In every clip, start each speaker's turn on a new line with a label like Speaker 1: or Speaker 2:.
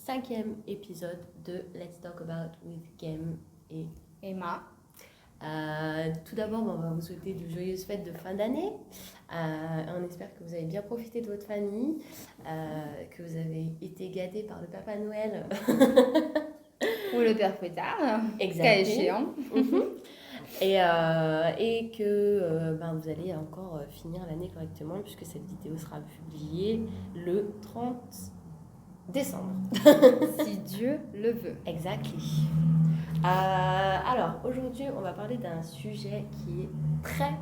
Speaker 1: 5e épisode de Let's Talk About with Game et
Speaker 2: Emma.
Speaker 1: Tout d'abord, on va vous souhaiter de joyeuses fêtes de fin d'année. On espère que vous avez bien profité de votre famille, que vous avez été gâtés par le Papa Noël.
Speaker 2: Ou le Père Fouettard, cas échéant.
Speaker 1: Et que vous allez encore finir l'année correctement, puisque cette vidéo sera publiée le 30 décembre.
Speaker 2: Si Dieu le veut.
Speaker 1: Exactly. Alors, aujourd'hui, on va parler d'un sujet qui est très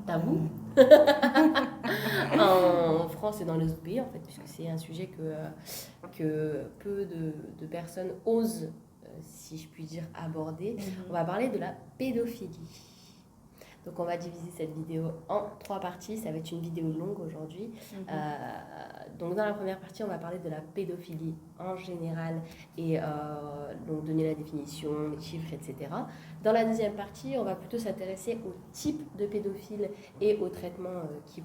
Speaker 1: tabou. En France et dans les autres pays, en fait, puisque c'est un sujet que peu de personnes osent, si je puis dire, aborder. On va parler de la pédophilie. Donc on va diviser cette vidéo en 3 parties, ça va être une vidéo longue aujourd'hui. Donc dans la première partie, on va parler de la pédophilie en général et donc donner la définition, les chiffres, etc. Dans la deuxième partie, on va plutôt s'intéresser au type de pédophile et aux traitements qui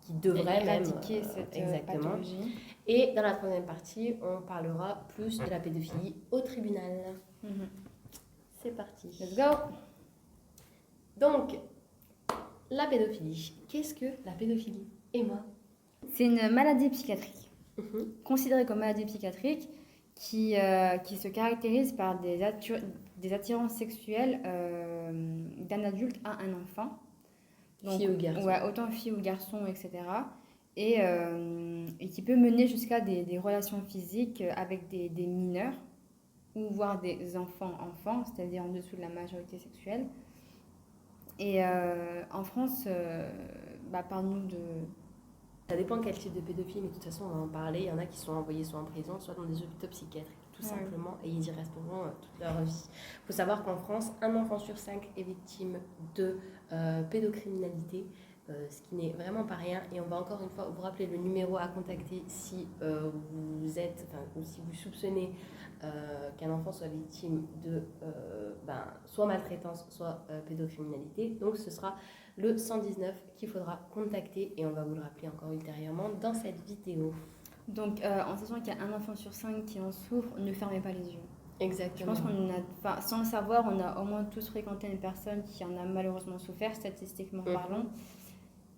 Speaker 1: devraient
Speaker 2: éradiquer cette pathologie.
Speaker 1: Et dans la troisième partie, on parlera plus de la pédophilie au tribunal. C'est parti.
Speaker 2: Let's go.
Speaker 1: Donc, la pédophilie. Qu'est-ce que la pédophilie, Emma?
Speaker 2: C'est une maladie psychiatrique, considérée comme maladie psychiatrique, qui se caractérise par des attirances sexuelles d'un adulte à un enfant. Donc,
Speaker 1: fille ou garçon.
Speaker 2: Ouais, autant fille ou garçon, etc. Et qui peut mener jusqu'à des relations physiques avec des mineurs, ou voire des enfants, c'est-à-dire en dessous de la majorité sexuelle. Et en France, parle-nous de...
Speaker 1: Ça dépend quel type de pédophile, mais de toute façon, on va en parler. Il y en a qui sont envoyés soit en prison, soit dans des hôpitaux psychiatriques, tout simplement, et ils y resteront toute leur vie. Il faut savoir qu'en France, 1 enfant sur 5 est victime de pédocriminalité, ce qui n'est vraiment pas rien. Et on va encore une fois vous rappeler le numéro à contacter si vous êtes, ou si vous soupçonnez qu'un enfant soit victime de soit maltraitance, soit pédocriminalité. Donc ce sera le 119 qu'il faudra contacter et on va vous le rappeler encore ultérieurement dans cette vidéo.
Speaker 2: Donc en sachant qu'il y a 1 enfant sur 5 qui en souffre, ne fermez pas les yeux.
Speaker 1: Exactement.
Speaker 2: Je pense sans le savoir, on a au moins tous fréquenté une personne qui en a malheureusement souffert, statistiquement parlant.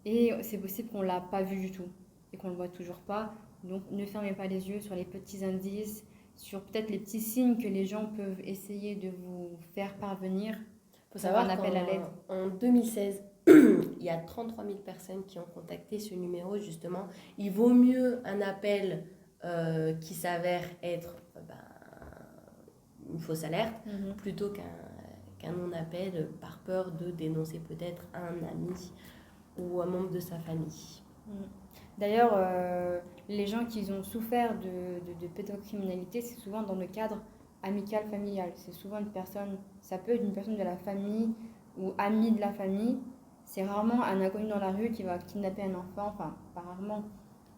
Speaker 2: Et c'est possible qu'on ne l'a pas vu du tout et qu'on ne le voit toujours pas. Donc ne fermez pas les yeux sur les petits indices, sur peut-être les petits signes que les gens peuvent essayer de vous faire parvenir.
Speaker 1: Il faut savoir
Speaker 2: un appel à l'aide.
Speaker 1: En 2016, il y a 33 000 personnes qui ont contacté ce numéro, justement. Il vaut mieux un appel qui s'avère être une fausse alerte plutôt qu'un non-appel par peur de dénoncer peut-être un ami ou un membre de sa famille.
Speaker 2: D'ailleurs, les gens qui ont souffert de pédocriminalité, c'est souvent dans le cadre amical, familial. C'est souvent une personne, ça peut être une personne de la famille ou amie de la famille. C'est rarement un inconnu dans la rue qui va kidnapper un enfant, enfin, pas rarement.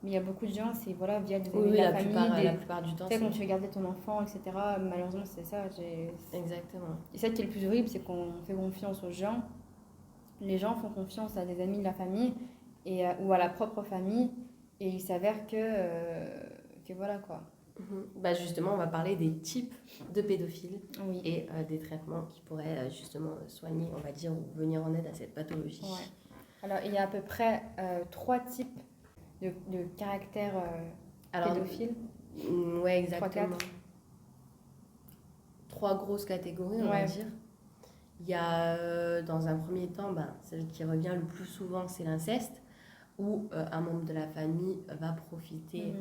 Speaker 2: Mais il y a beaucoup de gens, c'est via des amis de la famille.
Speaker 1: La plupart du temps.
Speaker 2: Tu sais, quand tu regardais ton enfant, etc. Malheureusement, c'est ça.
Speaker 1: Exactement.
Speaker 2: Et ça qui est le plus horrible, c'est qu'on fait confiance aux gens. Les gens font confiance à des amis de la famille ou à la propre famille. Et il s'avère que voilà quoi.
Speaker 1: Justement, on va parler des types de pédophiles et des traitements qui pourraient justement soigner, on va dire, ou venir en aide à cette pathologie.
Speaker 2: Alors, il y a à peu près 3 types de caractères pédophiles.
Speaker 1: Ouais, exactement. 3 grosses catégories, on va dire. Il y a, dans un premier temps, celle qui revient le plus souvent, c'est l'inceste, où un membre de la famille va profiter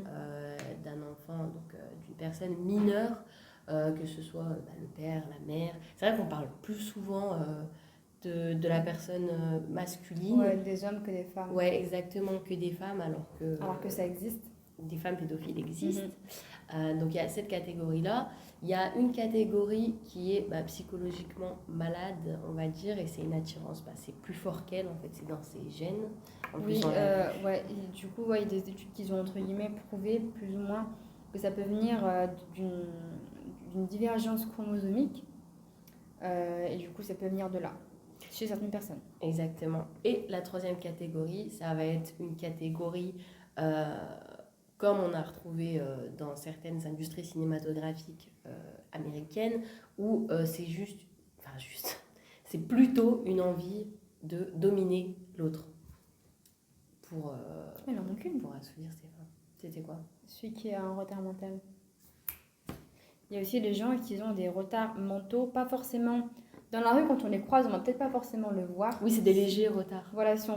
Speaker 1: d'un enfant, donc d'une personne mineure, que ce soit le père, la mère. C'est vrai qu'on parle plus souvent de la personne masculine.
Speaker 2: Ouais, des hommes que des femmes.
Speaker 1: Ouais, exactement, que des femmes, alors que
Speaker 2: ça existe.
Speaker 1: Des femmes pédophiles existent. Donc il y a cette catégorie-là. Il y a une catégorie qui est psychologiquement malade, on va dire, et c'est une attirance, c'est plus fort qu'elle, en fait, c'est dans ses gènes.
Speaker 2: Du coup, il y a des études qui ont, entre guillemets, prouvé, plus ou moins, que ça peut venir d'une divergence chromosomique, et du coup, ça peut venir de là, chez certaines personnes.
Speaker 1: Exactement. Et la troisième catégorie, ça va être une catégorie Euh, Comme on a retrouvé dans certaines industries cinématographiques américaines, où c'est plutôt une envie de dominer l'autre pour,
Speaker 2: Il en manque une.
Speaker 1: pour assouvir ses fins. C'était quoi?
Speaker 2: Celui qui a un retard mental. Il y a aussi des gens qui ont des retards mentaux, pas forcément... Dans la rue, quand on les croise, on va peut-être pas forcément le voir.
Speaker 1: Oui, c'est des légers retards.
Speaker 2: Voilà, si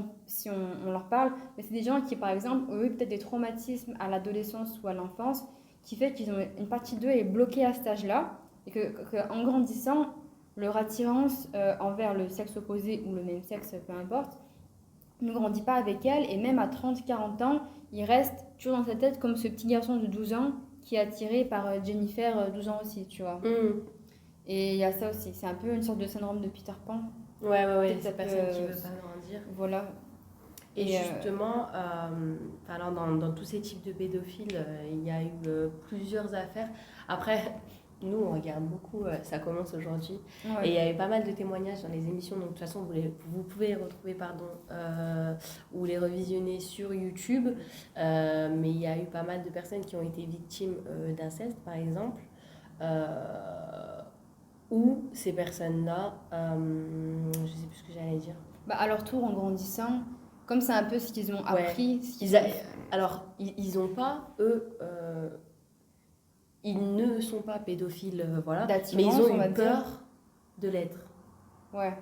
Speaker 2: on leur parle. Mais c'est des gens qui, par exemple, ont eu peut-être des traumatismes à l'adolescence ou à l'enfance, qui fait qu'ils ont une partie d'eux est bloquée à cet âge-là, et qu'en grandissant, leur attirance envers le sexe opposé ou le même sexe, peu importe, ne grandit pas avec elle, et même à 30-40 ans, il reste toujours dans sa tête comme ce petit garçon de 12 ans qui est attiré par Jennifer, 12 ans aussi, tu vois. Et il y a ça aussi, c'est un peu une sorte de syndrome de Peter Pan.
Speaker 1: Ouais,
Speaker 2: Peut-être
Speaker 1: cette personne qui veut pas grandir.
Speaker 2: Voilà.
Speaker 1: Et justement, alors dans tous ces types de pédophiles, il y a eu plusieurs affaires. Après, nous, on regarde beaucoup, ça commence aujourd'hui.
Speaker 2: Ouais.
Speaker 1: Et il y a eu pas mal de témoignages dans les émissions. Donc, de toute façon, vous pouvez les retrouver, ou les revisionner sur YouTube. Mais il y a eu pas mal de personnes qui ont été victimes d'inceste, par exemple. Où ces personnes-là, je sais plus ce que j'allais dire.
Speaker 2: Bah, à leur tour, en grandissant, comme c'est un peu ce qu'ils ont appris.
Speaker 1: Alors, ils n'ont pas, eux, ils ne sont pas pédophiles, voilà, mais ils ont eu peur de l'être.
Speaker 2: Ouais.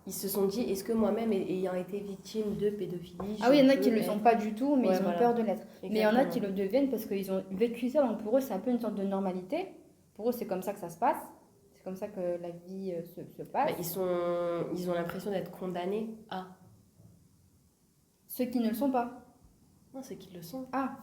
Speaker 1: Ils se sont dit, est-ce que moi-même, ayant été victime de pédophilie...
Speaker 2: Ah oui, il y en a qui ne le sont pas du tout, mais ils ont peur de l'être.
Speaker 1: Exactement.
Speaker 2: Mais il y en a qui le deviennent parce qu'ils ont vécu ça, donc pour eux, c'est un peu une sorte de normalité. Pour eux, c'est comme ça que ça se passe. C'est comme ça que la vie se passe.
Speaker 1: Bah, ils ont l'impression d'être condamnés à...
Speaker 2: Ceux qui ne le sont pas.
Speaker 1: Non, ceux qui le sont.
Speaker 2: Ah,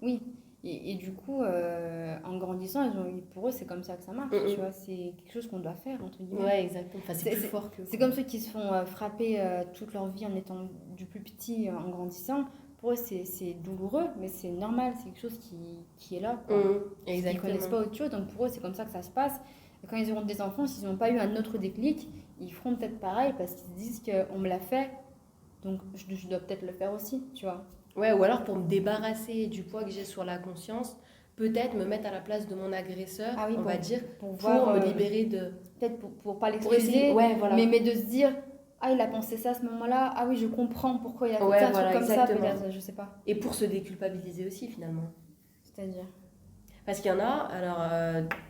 Speaker 2: oui. Et du coup, en grandissant, pour eux, c'est comme ça que ça marche. Tu vois, c'est quelque chose qu'on doit faire, entre guillemets.
Speaker 1: Ouais, exactement. Enfin, c'est plus fort que...
Speaker 2: C'est comme ceux qui se font frapper toute leur vie en étant du plus petit, en grandissant. Pour eux, c'est douloureux, mais c'est normal. C'est quelque chose qui est là.
Speaker 1: Exactement.
Speaker 2: Ils ne connaissent pas autre chose, donc pour eux, c'est comme ça que ça se passe. Et quand ils auront des enfants, s'ils n'ont pas eu un autre déclic, ils feront peut-être pareil parce qu'ils se disent qu'on me l'a fait, donc je dois peut-être le faire aussi, tu vois.
Speaker 1: Ouais, ou alors pour me débarrasser du poids que j'ai sur la conscience, peut-être me mettre à la place de mon agresseur, on va dire, pour me libérer de...
Speaker 2: Peut-être pour pas l'excuser,
Speaker 1: voilà.
Speaker 2: mais de se dire, ah, il a pensé ça à ce moment-là, ah oui, je comprends pourquoi il a fait ça, un truc comme ça, peut-être, je sais pas.
Speaker 1: Et pour se déculpabiliser aussi, finalement.
Speaker 2: C'est-à-dire?
Speaker 1: Parce qu'il y en a, alors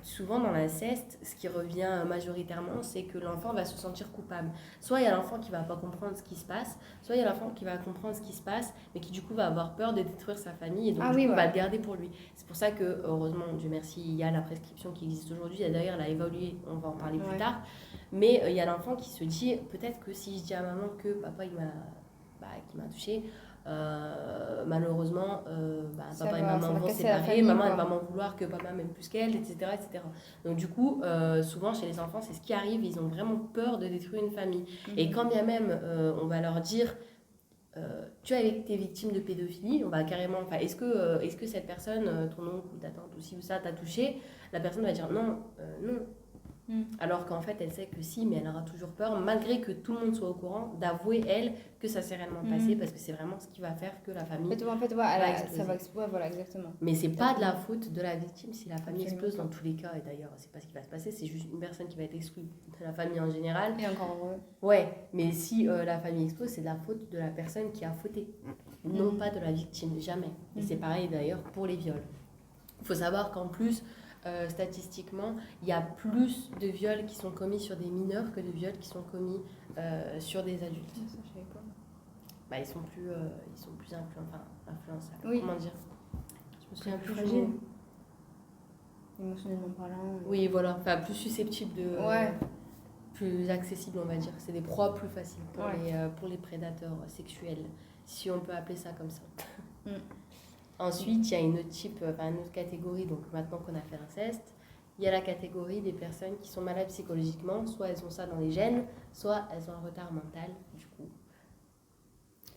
Speaker 1: souvent dans l'inceste, ce qui revient majoritairement, c'est que l'enfant va se sentir coupable. Soit il y a l'enfant qui va pas comprendre ce qui se passe, soit il y a l'enfant qui va comprendre ce qui se passe, mais qui du coup va avoir peur de détruire sa famille et donc va le garder pour lui. C'est pour ça que, heureusement, Dieu merci, il y a la prescription qui existe aujourd'hui. D'ailleurs, elle a évolué, on va en parler plus tard. Mais il y a l'enfant qui se dit, peut-être que si je dis à maman que papa il m'a touchée, malheureusement, papa et maman vont se séparer, maman elle va m'en vouloir que papa m'aime plus qu'elle, etc., etc. Donc du coup, souvent chez les enfants, c'est ce qui arrive, ils ont vraiment peur de détruire une famille. Et quand bien même, on va leur dire, tu as été victime de pédophilie, on va carrément, est-ce que cette personne, ton oncle ou ta tante ou ci ou ça t'a touché, la personne va dire non, non. Alors qu'en fait elle sait que si, mais elle aura toujours peur, malgré que tout le monde soit au courant, d'avouer elle que ça s'est réellement passé, parce que c'est vraiment ce qui va faire que la famille
Speaker 2: ça va exploser. Voilà, exactement.
Speaker 1: Mais c'est pas de la faute de la victime si la famille explose dans tous les cas, et d'ailleurs c'est pas ce qui va se passer, c'est juste une personne qui va être exclue de la famille en général.
Speaker 2: Et encore heureux.
Speaker 1: Ouais, mais si la famille explose, c'est de la faute de la personne qui a fauté, non pas de la victime, jamais. Et c'est pareil d'ailleurs pour les viols. Il faut savoir qu'en plus, statistiquement, il y a plus de viols qui sont commis sur des mineurs que de viols qui sont commis sur des adultes.
Speaker 2: Ça, je savais pas.
Speaker 1: Ils sont plus influençables.
Speaker 2: Oui.
Speaker 1: Comment dire? Je me souviens plus
Speaker 2: fragile. Émotionnellement parlant.
Speaker 1: Oui, voilà. Enfin, plus susceptible de... plus accessible, on va dire. C'est des proies plus faciles pour les prédateurs sexuels, si on peut appeler ça comme ça. Ensuite, il y a une autre catégorie, donc maintenant qu'on a fait l'inceste, il y a la catégorie des personnes qui sont malades psychologiquement, soit elles ont ça dans les gènes, soit elles ont un retard mental, du coup.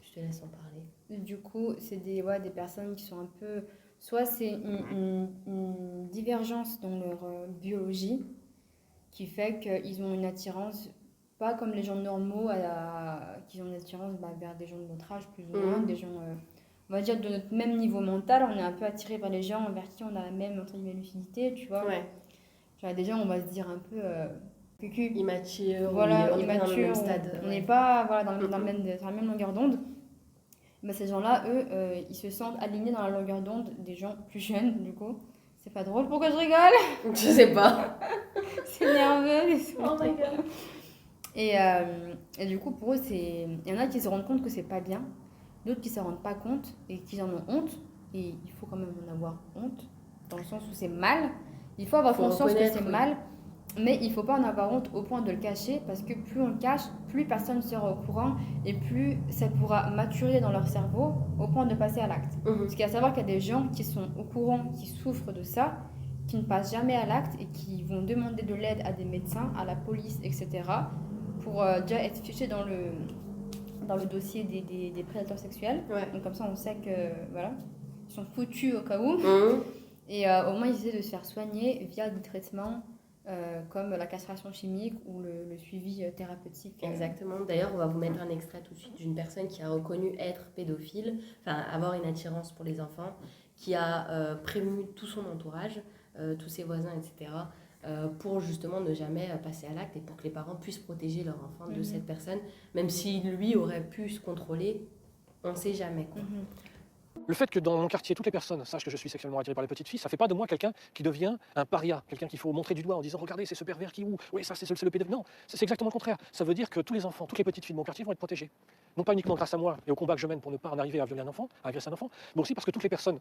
Speaker 1: Je te laisse en parler.
Speaker 2: Du coup, c'est des personnes qui sont un peu... Soit c'est une divergence dans leur biologie, qui fait qu'ils ont une attirance, pas comme les gens normaux, qui ont une attirance vers des gens de notre âge, plus ou moins, des gens... on va dire, de notre même niveau mental, on est un peu attiré par les gens vers qui on a la même, entre guillemets, lucidité, tu vois.
Speaker 1: Ouais.
Speaker 2: Genre, des gens, on va se dire un peu cucu.
Speaker 1: Immature,
Speaker 2: Voilà,
Speaker 1: on est pas dans le
Speaker 2: immature,
Speaker 1: même stade.
Speaker 2: on n'est
Speaker 1: Ouais.
Speaker 2: pas voilà, dans la même longueur d'onde. Mais ces gens-là, eux, ils se sentent alignés dans la longueur d'onde des gens plus jeunes, du coup. C'est pas drôle, pourquoi je rigole?
Speaker 1: Je sais pas.
Speaker 2: C'est nerveux.
Speaker 1: Oh my god.
Speaker 2: Et du coup, pour eux, il y en a qui se rendent compte que c'est pas bien, d'autres qui se rendent pas compte et qui en ont honte. Et il faut quand même en avoir honte, dans le sens où c'est mal. Il faut avoir conscience que c'est mal, mais il faut pas en avoir honte au point de le cacher, parce que plus on le cache, plus personne ne sera au courant et plus ça pourra maturer dans leur cerveau au point de passer à l'acte. Parce qu'il y a à savoir qu'il y a des gens qui sont au courant, qui souffrent de ça, qui ne passent jamais à l'acte et qui vont demander de l'aide à des médecins, à la police, etc. pour déjà être fichés dans le dossier des prédateurs sexuels.
Speaker 1: Ouais.
Speaker 2: Donc comme ça, on sait que voilà, ils sont foutus au cas où. Et au moins, ils essaient de se faire soigner via des traitements comme la castration chimique ou le suivi thérapeutique.
Speaker 1: Exactement. D'ailleurs, on va vous mettre un extrait tout de suite d'une personne qui a reconnu être pédophile, enfin avoir une attirance pour les enfants, qui a prévenu tout son entourage, tous ses voisins, etc., pour justement ne jamais passer à l'acte et pour que les parents puissent protéger leur enfant de cette personne, même si lui aurait pu se contrôler, on ne sait jamais, quoi.
Speaker 3: Le fait que dans mon quartier, toutes les personnes sachent que je suis sexuellement attiré par les petites filles, ça ne fait pas de moi quelqu'un qui devient un paria, quelqu'un qu'il faut montrer du doigt en disant « Regardez, c'est ce pervers qui ou oui, ça c'est le pédophile ». Non, c'est exactement le contraire. Ça veut dire que tous les enfants, toutes les petites filles de mon quartier vont être protégées. Non pas uniquement grâce à moi et au combat que je mène pour ne pas en arriver à violer un enfant, à agresser un enfant, mais aussi parce que toutes les personnes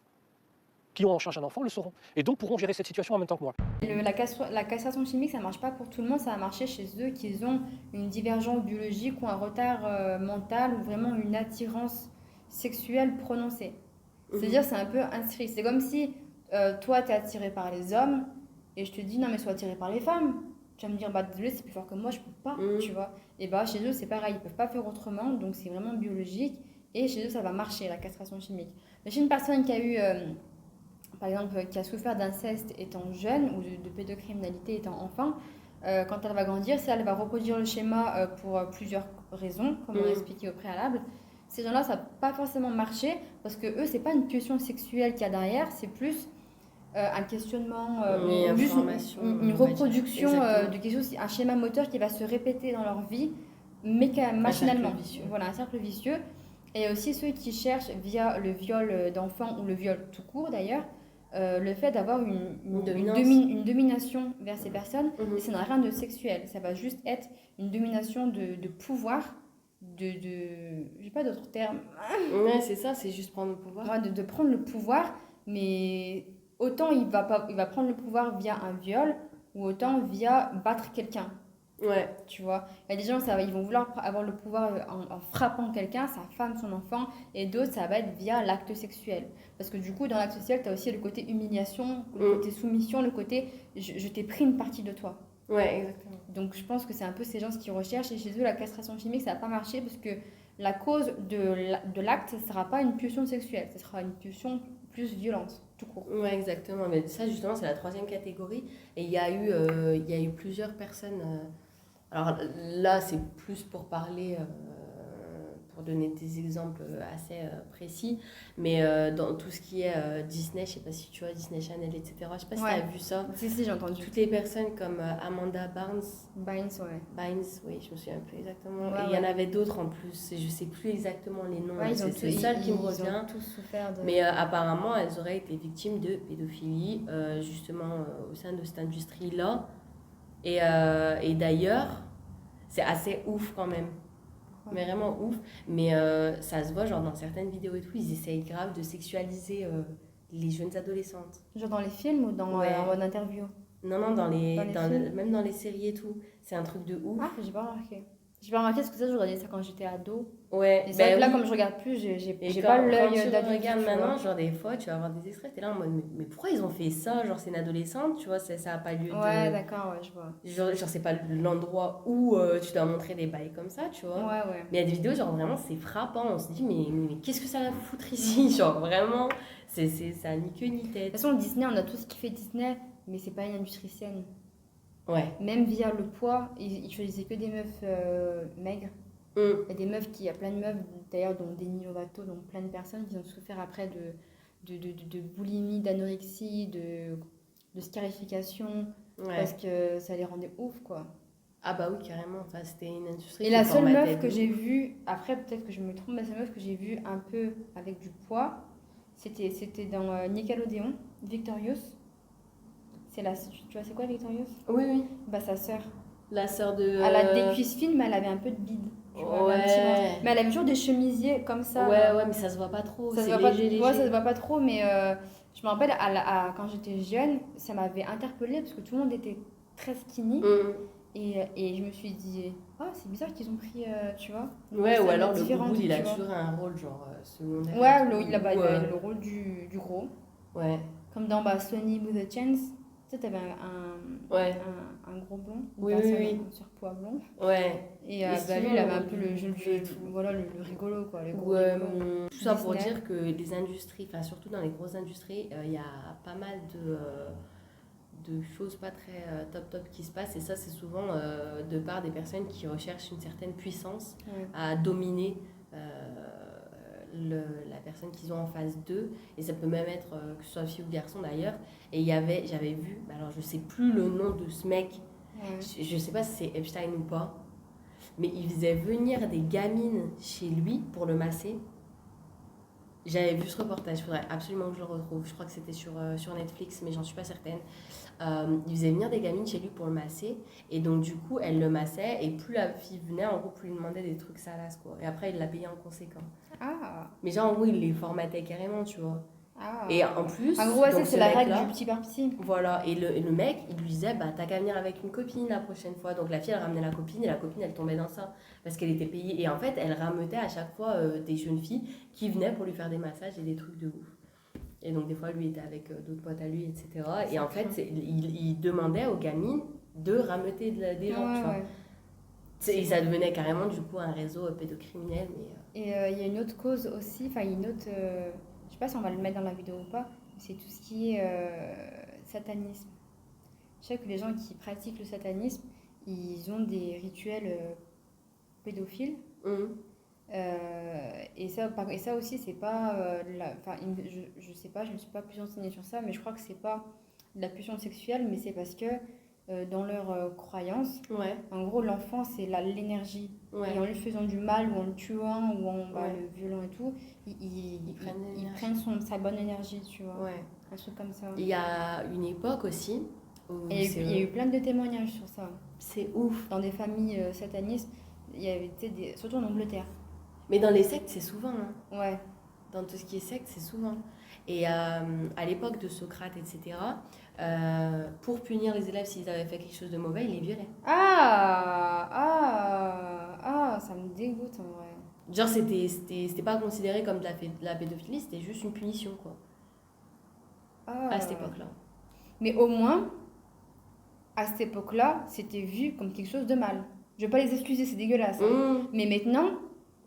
Speaker 3: qui ont en charge un enfant le sauront et donc pourront gérer cette situation en même temps que moi.
Speaker 2: La castration chimique, ça ne marche pas pour tout le monde, ça va marcher chez eux qui ont une divergence biologique ou un retard mental ou vraiment une attirance sexuelle prononcée. C'est-à-dire, c'est un peu inscrit. C'est comme si toi, tu es attiré par les hommes et je te dis, non, mais sois attiré par les femmes. Tu vas me dire, bah désolé, c'est plus fort que moi, je peux pas, tu vois. Et bah, chez eux, c'est pareil, ils peuvent pas faire autrement, donc c'est vraiment biologique. Et chez eux, ça va marcher, la castration chimique. Mais chez une personne qui a eu, par exemple, qui a souffert d'inceste étant jeune ou de pédocriminalité étant enfant, quand elle va grandir, elle va reproduire le schéma pour plusieurs raisons, comme on l'a expliqué au préalable. Ces gens-là, ça n'a pas forcément marché parce que eux, c'est pas une pulsion sexuelle qu'il y a derrière, c'est plus un questionnement, juste une reproduction de quelque chose, un schéma moteur qui va se répéter dans leur vie machinalement. Voilà, un cercle vicieux. Et aussi ceux qui cherchent via le viol d'enfants ou le viol tout court d'ailleurs, le fait d'avoir une domination vers ces personnes, et ça n'a rien de sexuel, ça va juste être une domination de pouvoir. J'ai pas d'autres termes.
Speaker 1: Ouais, c'est ça, c'est juste prendre le pouvoir.
Speaker 2: Ouais, de prendre le pouvoir, mais autant il va prendre le pouvoir via un viol, ou autant via battre quelqu'un.
Speaker 1: Ouais.
Speaker 2: Tu vois, il y a des gens, ils vont vouloir avoir le pouvoir en frappant quelqu'un, sa femme, son enfant, et d'autres, ça va être via l'acte sexuel. Parce que du coup, dans l'acte sexuel, tu as aussi le côté humiliation, le côté soumission, le côté je t'ai pris une partie de toi.
Speaker 1: Ouais, exactement.
Speaker 2: Donc je pense que c'est un peu ces gens qui recherchent, et chez eux, la castration chimique, ça n'a pas marché parce que la cause de l'acte, ce ne sera pas une pulsion sexuelle, ce sera une pulsion plus violente, tout court.
Speaker 1: Ouais, exactement. Mais ça, justement, c'est la troisième catégorie. Et il y a eu plusieurs personnes. Alors là, c'est plus pour parler, pour donner des exemples assez précis, mais dans tout ce qui est Disney, je sais pas si tu vois Disney Channel, etc. Je sais pas si tu as vu ça.
Speaker 2: Si, j'ai entendu.
Speaker 1: Toutes les personnes comme Amanda Bynes, oui, je me souviens plus exactement.
Speaker 2: Ouais,
Speaker 1: et il y en avait d'autres en plus, je sais plus exactement les noms.
Speaker 2: Ouais,
Speaker 1: c'est le seul qui me revient.
Speaker 2: Ils ont tous souffert de...
Speaker 1: Mais apparemment, elles auraient été victimes de pédophilie, justement au sein de cette industrie-là. Et d'ailleurs, c'est assez ouf quand même. Mais vraiment ouf. Mais ça se voit, genre dans certaines vidéos et tout, ils essayent grave de sexualiser les jeunes adolescentes.
Speaker 2: Genre dans les films ou en mode interview?
Speaker 1: Non, même dans les séries et tout. C'est un truc de ouf.
Speaker 2: Ah, j'ai pas remarqué. J'ai pas remarqué parce que ça, je regardais ça quand j'étais ado.
Speaker 1: Ouais,
Speaker 2: et c'est là, comme je regarde plus, j'ai pas l'œil d'adulte.
Speaker 1: Quand tu regardes maintenant, genre des fois, tu vas avoir des extraits, t'es là en mode, mais pourquoi ils ont fait ça? Genre, c'est une adolescente, tu vois, ça a pas lieu de...
Speaker 2: Ouais, d'accord, ouais, je vois.
Speaker 1: Genre c'est pas l'endroit où tu dois montrer des bails comme ça, tu vois.
Speaker 2: Ouais.
Speaker 1: Mais il y a des vidéos, genre vraiment, c'est frappant. On se dit, mais qu'est-ce que ça va foutre ici? Genre, vraiment, ça a ni queue ni tête.
Speaker 2: De toute façon, Disney, on a tout ce qui fait Disney, mais c'est pas une industrie saine.
Speaker 1: Ouais.
Speaker 2: Même via le poids, ils choisissaient que des meufs maigres.
Speaker 1: Mm.
Speaker 2: Il y a plein de meufs, d'ailleurs, dont Demi Lovato, dont plein de personnes qui ont souffert après de boulimie, d'anorexie, de scarification,
Speaker 1: Ouais.
Speaker 2: parce que ça les rendait ouf, quoi.
Speaker 1: Ah bah oui, carrément. Enfin, c'était une industrie
Speaker 2: Et
Speaker 1: qui
Speaker 2: la seule
Speaker 1: formatait
Speaker 2: meuf que
Speaker 1: de
Speaker 2: j'ai
Speaker 1: ouf.
Speaker 2: vue, après peut-être que je me trompe, mais la seule meuf que j'ai vue un peu avec du poids, c'était dans Nickelodeon, Victorious. Tu vois, c'est quoi Victorious?
Speaker 1: Oui, oui.
Speaker 2: Bah, sa sœur.
Speaker 1: La sœur de...
Speaker 2: Elle a des cuisses fines, mais elle avait un peu de bide. Tu vois, elle avait un petit ventre. Mais elle avait toujours des chemisiers comme ça.
Speaker 1: Ouais,
Speaker 2: là.
Speaker 1: ouais, mais ça se voit pas trop.
Speaker 2: Ça se
Speaker 1: C'est
Speaker 2: voit pas,
Speaker 1: léger,
Speaker 2: ouais, ça
Speaker 1: léger.
Speaker 2: se voit pas trop, mais je me rappelle quand j'étais jeune, ça m'avait interpellée parce que tout le monde était très skinny.
Speaker 1: Mm.
Speaker 2: Et je me suis dit, ah, c'est bizarre qu'ils ont pris, tu vois. une
Speaker 1: Ouais, ou
Speaker 2: personne
Speaker 1: alors le
Speaker 2: différente,
Speaker 1: gougoul, il a
Speaker 2: tu vois.
Speaker 1: toujours un rôle genre secondaire.
Speaker 2: Ouais,
Speaker 1: et tout,
Speaker 2: il a
Speaker 1: ou,
Speaker 2: le rôle du gros.
Speaker 1: Ouais,
Speaker 2: Comme dans Sony with a Chance. Tu sais, t'avais
Speaker 1: ouais,
Speaker 2: un gros blond.
Speaker 1: Oui,
Speaker 2: Bah,
Speaker 1: oui,
Speaker 2: ça,
Speaker 1: oui.
Speaker 2: un surpoids blond.
Speaker 1: ouais.
Speaker 2: Et
Speaker 1: Et
Speaker 2: bah,
Speaker 1: sinon,
Speaker 2: lui, il avait un peu le
Speaker 1: du
Speaker 2: jeu,
Speaker 1: et tout.
Speaker 2: voilà, le rigolo, quoi. Les gros
Speaker 1: Ou,
Speaker 2: rigolos.
Speaker 1: tout ça pour
Speaker 2: Disney.
Speaker 1: dire que les industries, enfin surtout dans les grosses industries, il y a pas mal de choses pas très top qui se passent. Et ça, c'est souvent de part des personnes qui recherchent une certaine puissance
Speaker 2: Ouais.
Speaker 1: à dominer la personne qu'ils ont en face d'eux. Et ça peut même être que ce soit fille ou garçon d'ailleurs. Et j'avais vu, alors je sais plus le nom de ce mec,
Speaker 2: Ouais.
Speaker 1: je sais pas si c'est Epstein ou pas, mais il faisait venir des gamines chez lui pour le masser. J'avais vu ce reportage, il faudrait absolument que je le retrouve. Je crois que c'était sur Netflix, mais j'en suis pas certaine. Il faisait venir des gamines chez lui pour le masser. Et donc, du coup, elle le massait. Et plus la fille venait, en gros, plus il demandait des trucs salaces, quoi. Et après, il la payait en conséquence.
Speaker 2: Ah.
Speaker 1: Mais genre, en gros, il les formatait carrément, tu vois.
Speaker 2: Ah.
Speaker 1: Et en plus,
Speaker 2: En gros, ouais,
Speaker 1: donc,
Speaker 2: c'est
Speaker 1: ce
Speaker 2: la règle
Speaker 1: mec-là,
Speaker 2: du petit par petit.
Speaker 1: voilà, et le mec, il lui disait, bah t'as qu'à venir avec une copine la prochaine fois. Donc la fille, elle ramenait la copine, et la copine, elle tombait dans ça, parce qu'elle était payée. Et en fait, elle rameutait à chaque fois des jeunes filles qui venaient pour lui faire des massages et des trucs de ouf. Et donc des fois, lui était avec d'autres potes à lui, etc. Et en fait, il demandait aux gamines de rameuter des gens, tu vois.
Speaker 2: Ouais.
Speaker 1: Et ça devenait carrément, du coup, un réseau pédocriminel. Mais,
Speaker 2: Et il y a une autre cause aussi, enfin, une autre. Je sais pas si on va le mettre dans la vidéo ou pas, c'est tout ce qui est satanisme. Je sais que les gens qui pratiquent le satanisme, ils ont des rituels pédophiles. Et ça aussi, c'est pas. Enfin, je sais pas, je me suis pas plus renseignée sur ça, mais je crois que c'est pas de la pulsion sexuelle, mais c'est parce que dans leur croyance,
Speaker 1: Ouais,
Speaker 2: en gros, l'enfant, c'est l'énergie.
Speaker 1: ouais.
Speaker 2: Et en lui faisant du mal, ou en le tuant, ou en
Speaker 1: Ouais.
Speaker 2: le violant et tout,
Speaker 1: Ils prennent
Speaker 2: ils
Speaker 1: l'énergie.
Speaker 2: prennent sa bonne énergie, tu vois.
Speaker 1: Ouais.
Speaker 2: Un truc comme ça.
Speaker 1: Il y a une époque aussi où
Speaker 2: Et il y a eu plein de témoignages sur ça.
Speaker 1: c'est ouf.
Speaker 2: Dans des familles satanistes, il y avait, tu sais, surtout en Angleterre.
Speaker 1: Mais dans les sectes, c'est souvent. Hein.
Speaker 2: Ouais.
Speaker 1: Dans tout ce qui est secte, c'est souvent. Et à l'époque de Socrate, etc., pour punir les élèves s'ils avaient fait quelque chose de mauvais, ils les violaient.
Speaker 2: Ça me dégoûte en vrai.
Speaker 1: Genre, c'était pas considéré comme de la pédophilie, c'était juste une punition, quoi, à cette époque-là.
Speaker 2: Mais au moins, à cette époque-là, c'était vu comme quelque chose de mal. Je vais pas les excuser, c'est dégueulasse. Mais maintenant,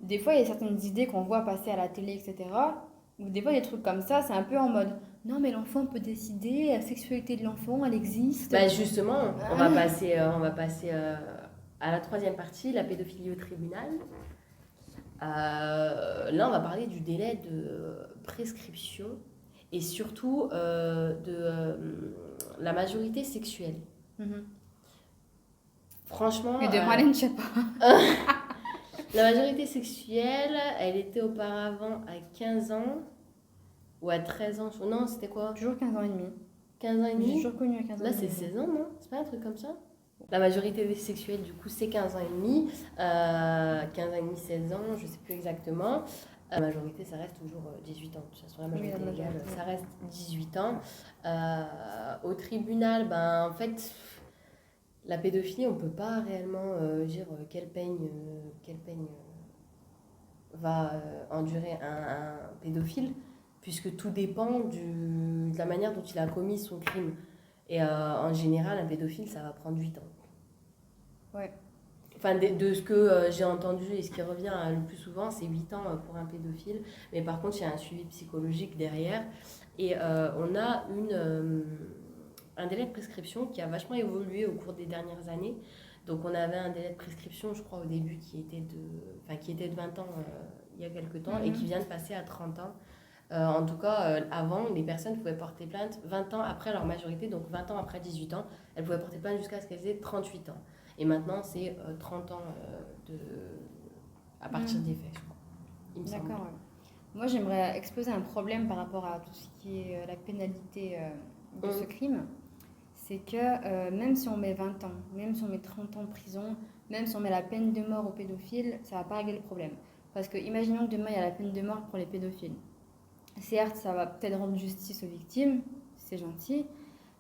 Speaker 2: des fois, il y a certaines idées qu'on voit passer à la télé, etc. Ou des fois, des trucs comme ça, c'est un peu en mode non, mais l'enfant peut décider, la sexualité de l'enfant, elle existe.
Speaker 1: Bah justement, on va passer à la troisième partie, la pédophilie au tribunal. Là, on va parler du délai de prescription et surtout de la majorité sexuelle. Franchement...
Speaker 2: Et de Marlène Schiappa.
Speaker 1: La majorité sexuelle, elle était auparavant à 15 ans ou à 13 ans. Non, c'était quoi?
Speaker 2: Toujours 15 ans et demi.
Speaker 1: 15 ans et
Speaker 2: J'ai
Speaker 1: demi?
Speaker 2: toujours connu à 15 ans
Speaker 1: Là,
Speaker 2: et
Speaker 1: c'est
Speaker 2: demi.
Speaker 1: 16 ans, non? C'est pas un truc comme ça? La majorité sexuelle, du coup, c'est 15 ans et demi. 15 ans et demi, 16 ans, je sais plus exactement. La majorité, ça reste toujours 18 ans. De toute façon, la majorité
Speaker 2: Oui, la
Speaker 1: légale,
Speaker 2: majorité.
Speaker 1: ça reste 18 ans. Au tribunal, ben, en fait, la pédophilie, on peut pas réellement dire quelle peine va endurer un pédophile, puisque tout dépend de la manière dont il a commis son crime. Et en général, un pédophile, ça va prendre 8 ans.
Speaker 2: Ouais.
Speaker 1: Enfin, de ce que j'ai entendu et ce qui revient le plus souvent, c'est 8 ans pour un pédophile. Mais par contre, il y a un suivi psychologique derrière. Et on a un délai de prescription qui a vachement évolué au cours des dernières années. Donc on avait un délai de prescription, je crois, au début, qui était de 20 ans il y a quelques temps, et qui vient de passer à 30 ans. En tout cas, avant, les personnes pouvaient porter plainte 20 ans après leur majorité, donc 20 ans après 18 ans, elles pouvaient porter plainte jusqu'à ce qu'elles aient 38 ans. Et maintenant, c'est 30 ans à partir des faits, je crois. Il me semble.
Speaker 2: D'accord, ouais. Moi, j'aimerais exposer un problème par rapport à tout ce qui est la pénalité de ce crime. C'est que même si on met 20 ans, même si on met 30 ans de prison, même si on met la peine de mort aux pédophiles, ça ne va pas régler le problème. Parce que imaginons que demain, il y a la peine de mort pour les pédophiles. Certes, ça va peut-être rendre justice aux victimes, c'est gentil,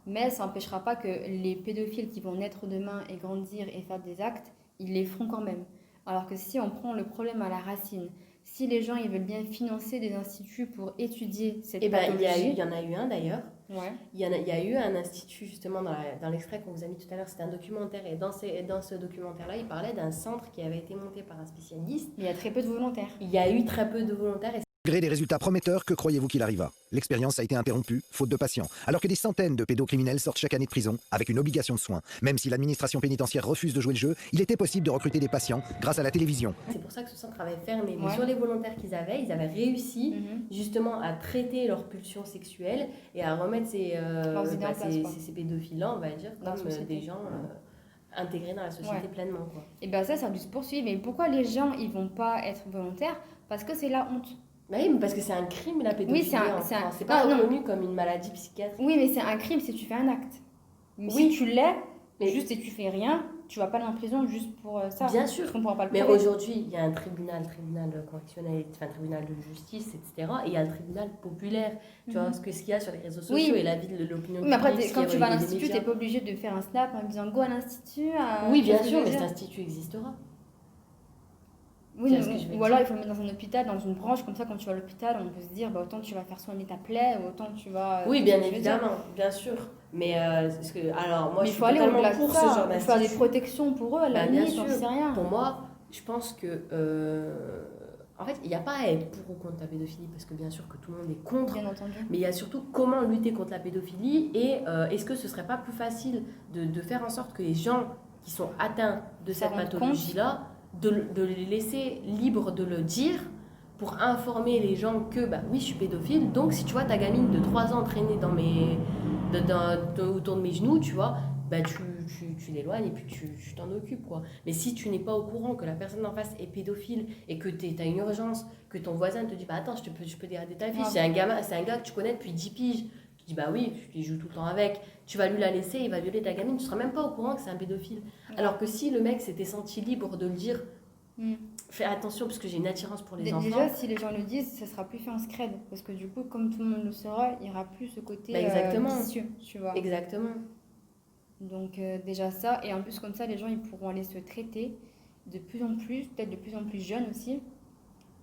Speaker 2: mais ça n'empêchera pas que les pédophiles qui vont naître demain et grandir et faire des actes, ils les feront quand même. Alors que si on prend le problème à la racine, si les gens ils veulent bien financer des instituts pour étudier cette pathologie...
Speaker 1: Il y en a eu un d'ailleurs.
Speaker 2: Ouais.
Speaker 1: Il y a eu un institut justement dans l'extrait qu'on vous a mis tout à l'heure, c'était un documentaire, et dans ce documentaire-là, il parlait d'un centre qui avait été monté par un spécialiste.
Speaker 2: Mais il y a très peu de volontaires.
Speaker 1: Il y a eu très peu de volontaires.
Speaker 4: Malgré des résultats prometteurs, que croyez-vous qu'il arriva? L'expérience a été interrompue, faute de patients, alors que des centaines de pédocriminels sortent chaque année de prison avec une obligation de soins. Même si l'administration pénitentiaire refuse de jouer le jeu, il était possible de recruter des patients grâce à la télévision.
Speaker 1: C'est pour ça que ce centre avait fermé. Mais sur les volontaires qu'ils avaient, ils avaient réussi justement à traiter leurs pulsions sexuelles et à remettre ces pédophiles-là, on va dire, comme des gens intégrés dans la société pleinement. Quoi.
Speaker 2: Et bien ça a dû se poursuivre. Mais pourquoi les gens ils vont pas être volontaires? Parce que c'est la honte.
Speaker 1: Bah oui, mais parce que c'est un crime, la pédophilie. Oui, c'est pas reconnu comme une maladie psychiatrique.
Speaker 2: Oui, mais c'est un crime si tu fais un acte. Mais si tu l'es, juste et tu fais rien, tu vas pas aller en prison juste pour ça.
Speaker 1: Bien sûr.
Speaker 2: Je comprends pas le
Speaker 1: mais
Speaker 2: problème.
Speaker 1: aujourd'hui, il y a un tribunal correctionnel, enfin tribunal de justice, etc. Et il y a un tribunal populaire. Tu vois, ce qu'il y a sur les réseaux sociaux et la vie de l'opinion publique.
Speaker 2: Mais après, quand tu vas à l'institut, tu n'es pas obligé de faire un snap en disant go à l'institut.
Speaker 1: Oui, bien sûr, mais cet institut existera.
Speaker 2: Oui, ou alors il faut le mettre dans un hôpital, dans une branche, comme ça quand tu vas à l'hôpital, on peut se dire autant tu vas faire soigner ta plaie, autant tu vas...
Speaker 1: Oui, bien évidemment, bien sûr. Mais alors moi je suis
Speaker 2: totalement
Speaker 1: pour ce genre d'institut.
Speaker 2: Il faut faire des protections pour eux, à la limite, j'en sais rien.
Speaker 1: Pour moi, je pense que... en fait, il n'y a pas à être pour ou contre la pédophilie, parce que bien sûr que tout le monde est contre.
Speaker 2: Bien entendu.
Speaker 1: Mais il y a surtout comment lutter contre la pédophilie et est-ce que ce ne serait pas plus facile de faire en sorte que les gens qui sont atteints de cette pathologie-là, de les laisser libres de le dire pour informer les gens que bah oui je suis pédophile, donc si tu vois ta gamine de 3 ans traîner autour de mes genoux, tu vois, bah tu l'éloignes et puis tu t'en occupes quoi. Mais si tu n'es pas au courant que la personne en face est pédophile et que tu as une urgence, que ton voisin te dit bah attends je peux dégrader ta fille, c'est un gars que tu connais depuis 10 piges, tu dis bah oui, tu joues tout le temps avec, tu vas lui la laisser, il va violer ta gamine, tu seras même pas au courant que c'est un pédophile. Alors que si le mec s'était senti libre de le dire, fais attention parce que j'ai une attirance pour les enfants.
Speaker 2: Déjà, si les gens le disent, ça sera plus fait en scred. Parce que du coup, comme tout le monde le saura, il n'y aura plus ce côté vicieux, tu vois.
Speaker 1: Exactement.
Speaker 2: Donc déjà ça, et en plus comme ça, les gens ils pourront aller se traiter de plus en plus, peut-être de plus en plus jeunes aussi.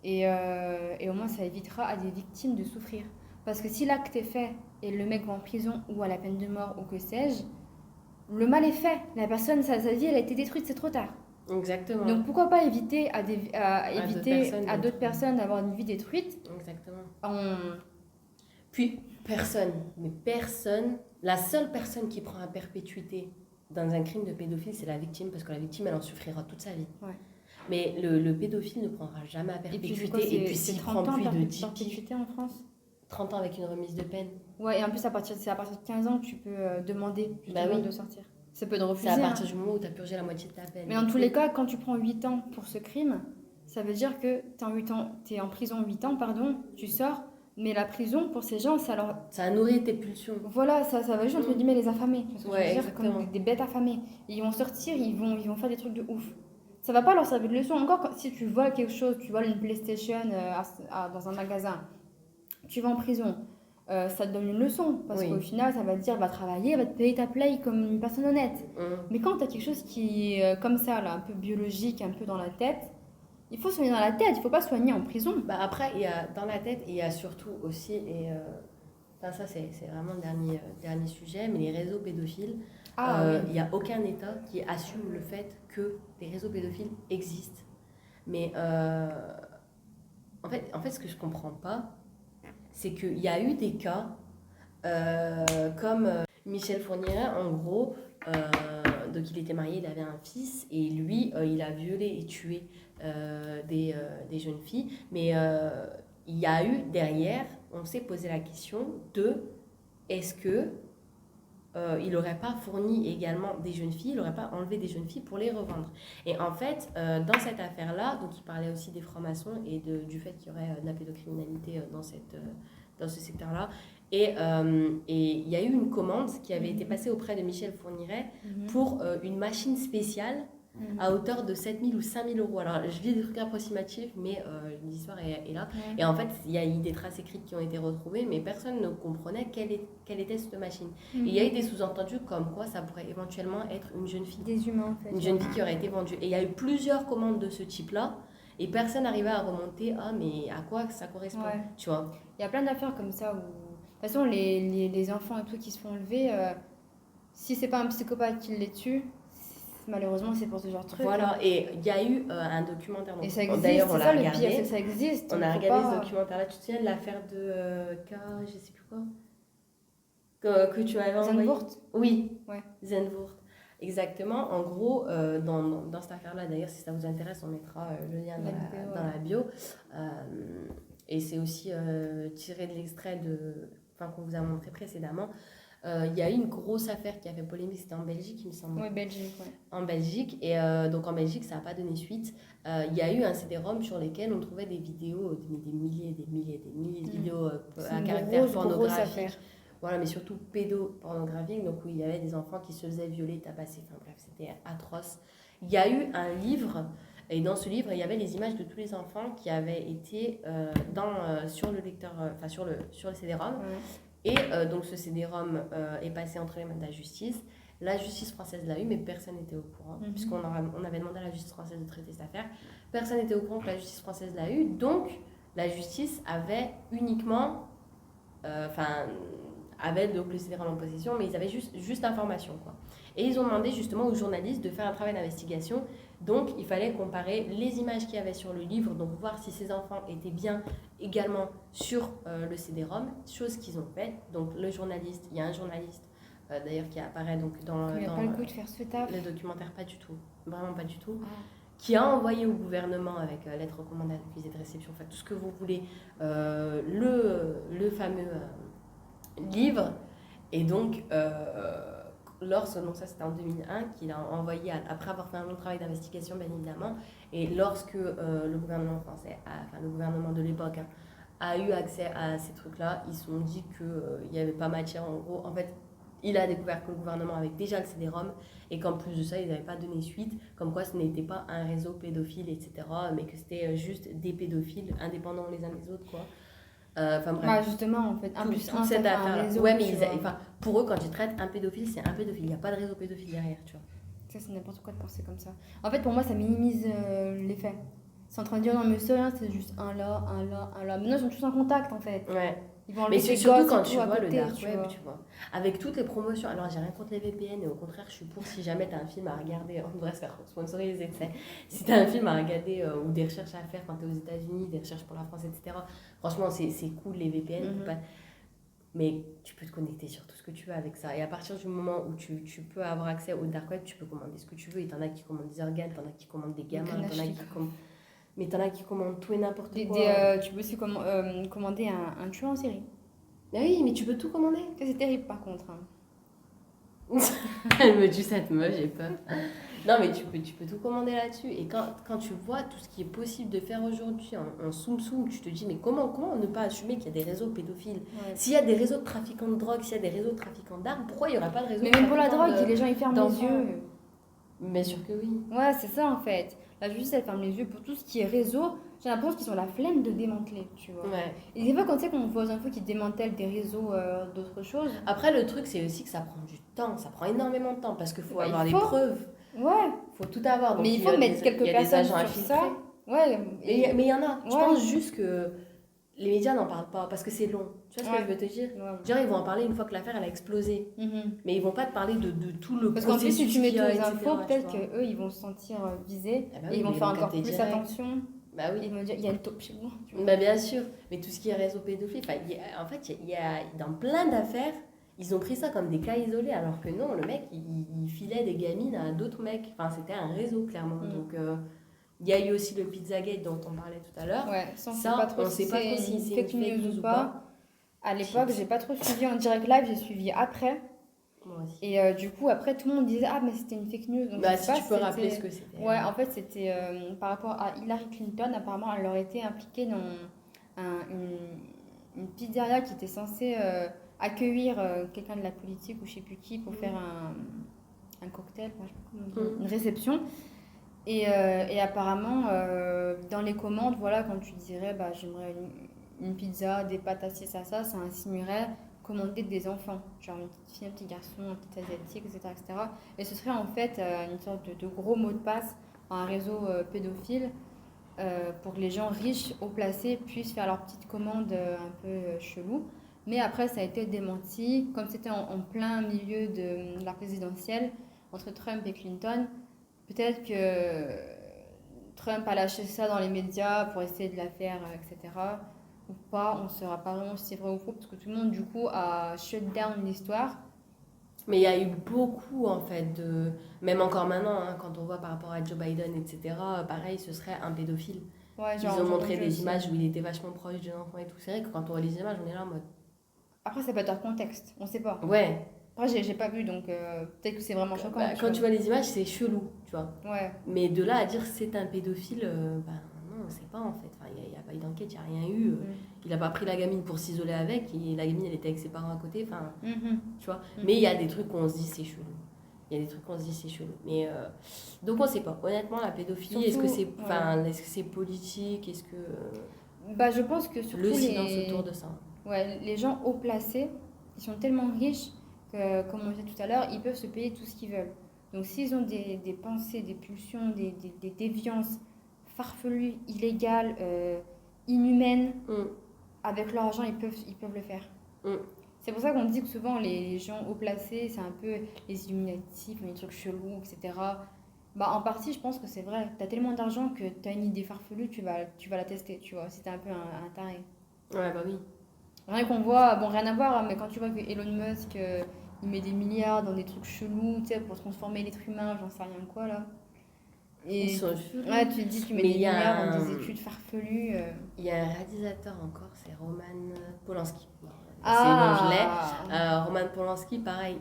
Speaker 2: Et au moins, ça évitera à des victimes de souffrir. Parce que si l'acte est fait et le mec va en prison ou à la peine de mort ou que sais-je, le mal est fait. La personne, sa vie, elle a été détruite, c'est trop tard.
Speaker 1: Exactement.
Speaker 2: Donc pourquoi pas éviter à d'autres personnes d'avoir une vie détruite.
Speaker 1: Exactement. Puis personne, la seule personne qui prend à perpétuité dans un crime de pédophile, c'est la victime, parce que la victime, elle en souffrira toute sa vie. Ouais. Mais le pédophile ne prendra jamais à perpétuité. Et puis s'il prend plus de 10
Speaker 2: perpétuité en France
Speaker 1: 30 ans avec une remise de peine.
Speaker 2: Ouais, et en plus, c'est à partir de 15 ans que tu peux demander de sortir. Ça peut te refuser.
Speaker 1: C'est à partir du moment où tu as purgé la moitié de ta peine.
Speaker 2: Mais dans tous les cas, quand tu prends 8 ans pour ce crime, ça veut dire que tu es en prison 8 ans, tu sors, mais la prison, pour ces gens,
Speaker 1: ça a nourri tes pulsions.
Speaker 2: Voilà, ça va juste, entre guillemets, les affamer. Parce que je veux dire, comme des bêtes affamées. Et ils vont sortir, ils vont faire des trucs de ouf. Ça va pas leur servir de leçon. Encore, si tu voles quelque chose, tu voles une PlayStation dans un magasin, tu vas en prison. Ça te donne une leçon, parce qu'au final, ça va te dire, va travailler, va te payer ta play comme une personne honnête. Mais quand tu as quelque chose qui est comme ça, là, un peu biologique, un peu dans la tête, il faut soigner dans la tête, il ne faut pas soigner en prison.
Speaker 1: Bah après, il y a dans la tête, il y a surtout aussi, ça c'est vraiment le dernier sujet, mais les réseaux pédophiles, il n'y a aucun État qui assume le fait que les réseaux pédophiles existent. Mais en fait, ce que je ne comprends pas, c'est qu'il y a eu des cas comme Michel Fourniret, en gros, donc il était marié, il avait un fils, et lui, il a violé et tué des jeunes filles. Mais il y a eu derrière, on s'est posé la question de est-ce que il n'aurait pas fourni également des jeunes filles, il n'aurait pas enlevé des jeunes filles pour les revendre. Et en fait, dans cette affaire-là, donc il parlait aussi des francs-maçons et du fait qu'il y aurait de la pédocriminalité dans ce secteur-là. Et il y a eu une commande qui avait été passée auprès de Michel Fourniret pour une machine spéciale à hauteur de 7 000 ou 5 000 euros. Alors, je lis des trucs approximatifs, mais l'histoire est là. Et en fait, il y a eu des traces écrites qui ont été retrouvées, mais personne ne comprenait quelle était cette machine. Et il y a eu des sous-entendus comme quoi ça pourrait éventuellement être une jeune fille.
Speaker 2: Des humains, en fait.
Speaker 1: Une jeune fille qui aurait été vendue. Et il y a eu plusieurs commandes de ce type-là, et personne n'arrivait à remonter, mais à quoi ça correspond, tu vois.
Speaker 2: Il y a plein d'affaires comme ça où... De toute façon, les enfants et tout qui se font enlever, si c'est pas un psychopathe qui les tue, malheureusement, c'est pour ce genre de truc.
Speaker 1: Voilà, et il y a eu un documentaire. Donc,
Speaker 2: et ça existe,
Speaker 1: d'ailleurs, on
Speaker 2: c'est
Speaker 1: l'a
Speaker 2: ça
Speaker 1: regardé.
Speaker 2: le pire, c'est que ça existe.
Speaker 1: On a regardé ce documentaire-là. Tu te souviens de l'affaire de je sais plus quoi que tu avais envoyé.
Speaker 2: Zandvoort.
Speaker 1: Oui,
Speaker 2: ouais.
Speaker 1: Zandvoort. Exactement. En gros, dans cette affaire-là, d'ailleurs, si ça vous intéresse, on mettra le lien dans la bio. Et c'est aussi tiré de l'extrait qu'on vous a montré précédemment. Il y a eu une grosse affaire qui a fait polémique, c'était en Belgique, il me semble.
Speaker 2: Oui, Belgique, ouais.
Speaker 1: En Belgique, et donc en Belgique, ça n'a pas donné suite. Il y a eu un CD-ROM sur lesquels on trouvait des vidéos, des milliers de vidéos à caractère pornographique. Voilà, mais surtout pédopornographique, donc où il y avait des enfants qui se faisaient violer, tabasser, enfin bref, c'était atroce. Il y a eu un livre, et dans ce livre, il y avait les images de tous les enfants qui avaient été sur le lecteur, sur le CD-ROM. Et donc ce CD-ROM est passé entre les mains de la justice. La justice française l'a eu, mais personne n'était au courant, puisqu'on avait demandé à la justice française de traiter cette affaire. Personne n'était au courant que la justice française l'a eu, donc la justice avait uniquement... avait donc le CD-ROM en possession, mais ils avaient juste l'information, quoi. Et ils ont demandé justement aux journalistes de faire un travail d'investigation. Donc il fallait comparer les images qu'il y avait sur le livre, donc voir si ces enfants étaient bien également sur le CD-ROM, chose qu'ils ont fait. Donc il y a un journaliste d'ailleurs qui apparaît donc dans
Speaker 2: pas le coup de faire ce taf.
Speaker 1: Le documentaire, pas du tout, vraiment pas du tout. Qui a envoyé au gouvernement avec lettre recommandée, accusé de réception, enfin tout ce que vous voulez, le fameux livre. Et donc donc ça c'était en 2001 qu'il a envoyé après avoir fait un long travail d'investigation bien évidemment, et lorsque le gouvernement français, le gouvernement de l'époque a eu accès à ces trucs-là, ils se sont dit qu'il n'y avait pas matière, en gros. En fait, il a découvert que le gouvernement avait déjà le CD-ROM et qu'en plus de ça, ils n'avaient pas donné suite, comme quoi ce n'était pas un réseau pédophile, etc., mais que c'était juste des pédophiles indépendants les uns des autres, quoi.
Speaker 2: Bref. Justement, en fait, un plus un, ça fait un réseau.
Speaker 1: Ouais, mais pour eux, quand tu traites un pédophile, c'est un pédophile. Il n'y a pas de réseau pédophile derrière, tu vois.
Speaker 2: Ça, c'est n'importe quoi de penser comme ça. En fait, pour moi, ça minimise les faits. C'est en train de dire, non, mais ça, c'est juste un là. Maintenant, ils sont tous en contact, en fait.
Speaker 1: Ouais.
Speaker 2: Ils vont
Speaker 1: mais
Speaker 2: c'est
Speaker 1: surtout quand tu vois le dark
Speaker 2: web,
Speaker 1: tu vois. Avec toutes les promotions. Alors, j'ai rien contre les VPN, et au contraire, je suis pour si jamais tu as un film à regarder. On devrait se faire sponsoriser, tu sais. Si tu as un film à regarder ou des recherches à faire quand tu es aux États-Unis, des recherches pour la France, etc. Franchement, c'est cool les VPN. Mais tu peux te connecter sur tout ce que tu veux avec ça. Et à partir du moment où tu peux avoir accès au dark web, tu peux commander ce que tu veux. Et t'en as qui commandent des organes, t'en as qui commandent des gamins, mais t'en as qui commandent tout et n'importe quoi.
Speaker 2: Tu peux aussi commander un tueur en série.
Speaker 1: Oui, mais tu peux tout commander.
Speaker 2: C'est terrible par contre.
Speaker 1: Elle me dit cette meuf, j'ai peur. Non, mais tu peux tout commander là-dessus. Et quand tu vois tout ce qui est possible de faire aujourd'hui en soum-soum, tu te dis, mais comment ne pas assumer qu'il y a des réseaux pédophiles ? S'il y a des réseaux de trafiquants de drogue, s'il y a des réseaux de trafiquants d'armes, pourquoi il n'y aurait pas de réseau de
Speaker 2: trafiquants d'armes ? Mais même pour la drogue, les gens ils ferment les yeux.
Speaker 1: Bien sûr que oui.
Speaker 2: Ouais, c'est ça en fait. La justice, elle ferme les yeux pour tout ce qui est réseau. J'ai l'impression qu'ils ont la flemme de démanteler, tu vois.
Speaker 1: Ouais.
Speaker 2: Et des fois, quand tu sais qu'on voit aux infos qui démantèlent des réseaux d'autres choses.
Speaker 1: Après, le truc, c'est aussi que ça prend du temps. Ça prend énormément de temps parce qu'il faut avoir les preuves.
Speaker 2: Ouais.
Speaker 1: Faut tout avoir. Donc,
Speaker 2: mais il faut mettre quelques personnes sur ça. Ouais.
Speaker 1: Mais il y en a. Je pense juste que les médias n'en parlent pas parce que c'est long. Tu vois ce que je veux te dire ? Genre, ils vont en parler une fois que l'affaire elle a explosé. Mais ils vont pas te parler de tout le
Speaker 2: parce qu'en plus, si tu mets tous les infos, peut-être
Speaker 1: qu'eux,
Speaker 2: ils vont se sentir visés.
Speaker 1: Ah bah oui,
Speaker 2: et ils vont faire encore plus attention.
Speaker 1: Bah oui.
Speaker 2: Ils vont dire, il y a une taupe chez moi.
Speaker 1: Bah bien sûr. Mais tout ce qui est réseau pédophile, en fait, il y a dans plein d'affaires, ils ont pris ça comme des cas isolés, alors que non, le mec, il filait des gamines à d'autres mecs. Enfin, c'était un réseau, clairement. Donc, il y a eu aussi le Pizzagate dont on parlait tout à l'heure.
Speaker 2: Ouais, ça,
Speaker 1: on sait pas trop si c'est
Speaker 2: fake news ou pas. À l'époque, j'ai pas trop suivi en direct live, j'ai suivi après.
Speaker 1: Moi aussi.
Speaker 2: Et du coup, après, tout le monde disait mais c'était une fake news. Donc,
Speaker 1: si tu peux rappeler ce que c'était.
Speaker 2: Ouais, en fait, c'était par rapport à Hillary Clinton. Apparemment, elle aurait été impliquée dans une pizzeria qui était censée accueillir quelqu'un de la politique ou je sais plus qui pour faire un cocktail, je sais pas comment dire, une réception. Et apparemment, dans les commandes, voilà, quand tu dirais j'aimerais une pizza, des pâtes à ci, ça insinuerait commander des enfants, genre une petite fille, un petit garçon, un petit asiatique, etc. etc. Et ce serait en fait une sorte de gros mot de passe à un réseau pédophile pour que les gens riches, haut placés, puissent faire leurs petites commandes un peu chelou. Mais après, ça a été démenti. Comme c'était en plein milieu de la présidentielle, entre Trump et Clinton, peut-être que Trump a lâché ça dans les médias pour essayer de la faire, etc. Ou pas, on ne saura pas vraiment si c'est vrai ou faux, parce que tout le monde, du coup, a shut down l'histoire.
Speaker 1: Mais il y a eu beaucoup, en fait, même encore maintenant, quand on voit par rapport à Joe Biden, etc., pareil, ce serait un pédophile.
Speaker 2: Ouais,
Speaker 1: ils ont montré des images où il était vachement proche d'un enfant et tout. C'est vrai que quand on voit les images, on est là en mode...
Speaker 2: Après, ça peut être hors contexte, on ne sait pas.
Speaker 1: Ouais.
Speaker 2: Après, j'ai pas vu, donc peut-être que c'est vraiment choquant.
Speaker 1: Quand tu vois les images, c'est chelou, tu vois.
Speaker 2: Ouais.
Speaker 1: Mais de là à dire c'est un pédophile, non, on sait pas en fait. Enfin, il n'y a pas eu d'enquête, il n'y a rien eu. Il n'a pas pris la gamine pour s'isoler avec, et la gamine elle était avec ses parents à côté, enfin, tu vois. Mais il y a des trucs qu'on se dit c'est chelou. Mais donc on sait pas. Honnêtement, la pédophilie, est-ce que c'est politique, est-ce que
Speaker 2: je pense que surtout
Speaker 1: le silence autour de ça.
Speaker 2: Ouais, les gens haut placés, ils sont tellement riches que, comme on disait tout à l'heure, ils peuvent se payer tout ce qu'ils veulent. Donc s'ils ont des pensées, des pulsions, des déviances farfelues, illégales, inhumaines, avec leur argent, ils peuvent le faire. C'est pour ça qu'on dit que souvent les gens haut placés, c'est un peu les Illuminati, les trucs chelous, etc. En partie, je pense que c'est vrai. T'as tellement d'argent que t'as une idée farfelue, tu vas la tester, tu vois, si t'es un peu un taré.
Speaker 1: Ouais, bah oui.
Speaker 2: Rien qu'on voit, rien à voir, mais quand tu vois que Elon Musk, il met des milliards dans des trucs chelous, tu sais, pour transformer l'être humain, j'en sais rien quoi, là. Et
Speaker 1: ils sont chelous.
Speaker 2: Ouais, tu te dis, tu mets des milliards dans des études farfelues.
Speaker 1: Il y a un réalisateur encore, c'est Roman Polanski. C'est bon, je l'ai. Roman Polanski, pareil,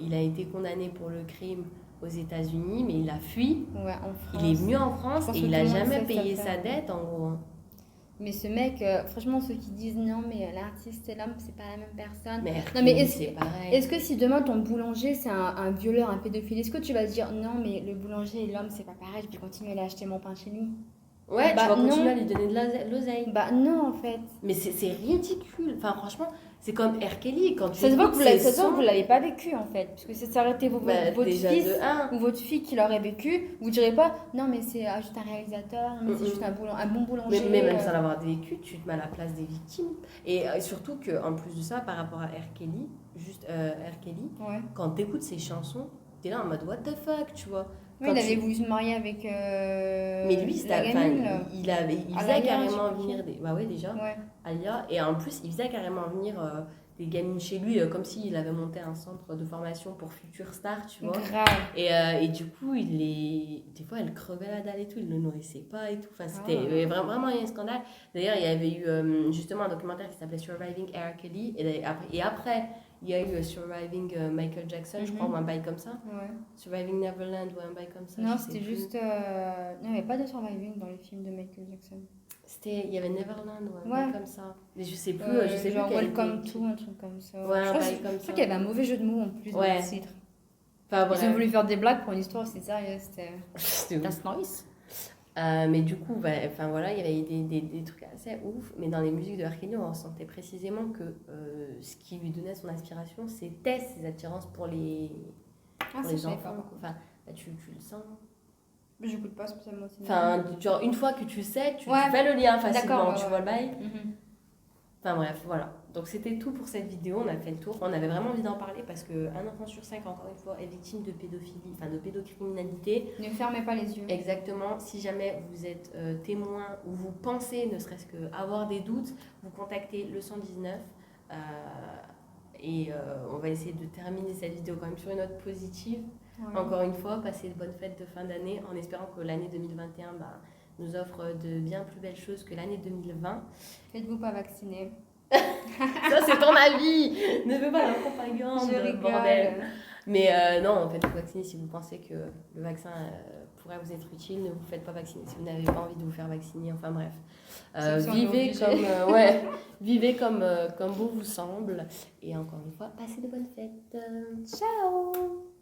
Speaker 1: il a été condamné pour le crime aux États-Unis, mais il a fui.
Speaker 2: Ouais, en France.
Speaker 1: Il est venu en France et il n'a jamais payé sa dette, en gros.
Speaker 2: Mais ce mec, franchement, ceux qui disent non, mais l'artiste et l'homme, c'est pas la même personne.
Speaker 1: Mais c'est pareil.
Speaker 2: Est-ce que si demain ton boulanger, c'est un violeur, un pédophile, est-ce que tu vas te dire non, mais le boulanger et l'homme, c'est pas pareil, je vais continuer à aller acheter mon pain chez lui?
Speaker 1: Ouais, tu vas continuer à lui donner de l'oseille.
Speaker 2: Non, en fait.
Speaker 1: Mais c'est ridicule. Enfin, franchement, c'est comme R. Kelly. Quand tu
Speaker 2: ça se voit que vous l'avez pas vécu, en fait. Parce que si ça aurait été votre fils ou votre fille qui l'aurait vécu, vous direz pas non, mais c'est juste un réalisateur, mais c'est juste un bon boulanger.
Speaker 1: Mais même sans l'avoir vécu, tu te mets à la place des victimes. Et surtout qu'en plus de ça, par rapport à R. Kelly, quand tu écoutes ses chansons, tu es là en mode what the fuck, tu vois.
Speaker 2: Oui, il avait voulu se marier avec.
Speaker 1: Mais lui, il faisait carrément venir des. Bah ouais, déjà. Ouais. Alia. Et en plus, il faisait carrément venir des gamines chez lui, comme s'il avait monté un centre de formation pour futures stars, tu vois.
Speaker 2: Grave.
Speaker 1: Et du coup, des fois, elle crevait la dalle et tout, il ne le nourrissait pas et tout. Enfin, c'était vraiment un scandale. D'ailleurs, il y avait eu justement un documentaire qui s'appelait Surviving R. Kelly. Et après, il y a eu Surviving Michael Jackson, je crois, ou un bail comme ça. Ouais. Surviving Neverland ou un bail comme ça.
Speaker 2: Non, c'était juste. Non, il n'y avait pas de Surviving dans les films de Michael Jackson.
Speaker 1: Il y avait Neverland ou un bail comme ça. Mais je sais plus.
Speaker 2: Genre Welcome to, un truc comme ça.
Speaker 1: Ouais, un bail comme ça.
Speaker 2: Je crois qu'il y avait un mauvais jeu de mots en plus dans le titre. Enfin, ils ont voulu faire des blagues pour une histoire aussi sérieuse. C'était nice.
Speaker 1: Mais du coup, voilà, il y avait des trucs assez ouf. Mais dans les musiques de R. Kelly, on ressentait précisément que ce qui lui donnait son inspiration, c'était ses attirances pour les enfants. Enfin, tu le sens.
Speaker 2: Je n'écoute pas spécialement.
Speaker 1: Enfin, genre, une fois que tu sais, tu fais le lien facilement, tu vois le bail. Enfin bref, voilà. Donc c'était tout pour cette vidéo, on a fait le tour. On avait vraiment envie d'en parler parce qu'un enfant sur 5, encore une fois, est victime de pédophilie, enfin de pédocriminalité.
Speaker 2: Ne fermez pas les yeux.
Speaker 1: Exactement. Si jamais vous êtes témoin ou vous pensez, ne serait-ce qu'avoir des doutes, vous contactez le 119. Et on va essayer de terminer cette vidéo quand même sur une note positive.
Speaker 2: Ouais.
Speaker 1: Encore une fois, passer de bonnes fêtes de fin d'année en espérant que l'année 2021 nous offre de bien plus belles choses que l'année 2020.
Speaker 2: Faites-vous pas vacciner.
Speaker 1: Ça, c'est ton avis. Ne fais pas la propagande,
Speaker 2: Je rigole.
Speaker 1: bordel. Mais non, faites-vous vacciner si vous pensez que le vaccin pourrait vous être utile. Ne vous faites pas vacciner si vous n'avez pas envie de vous faire vacciner. Enfin bref, vivez comme beau vous semble. Et encore une fois, passez de bonnes fêtes.
Speaker 2: Ciao.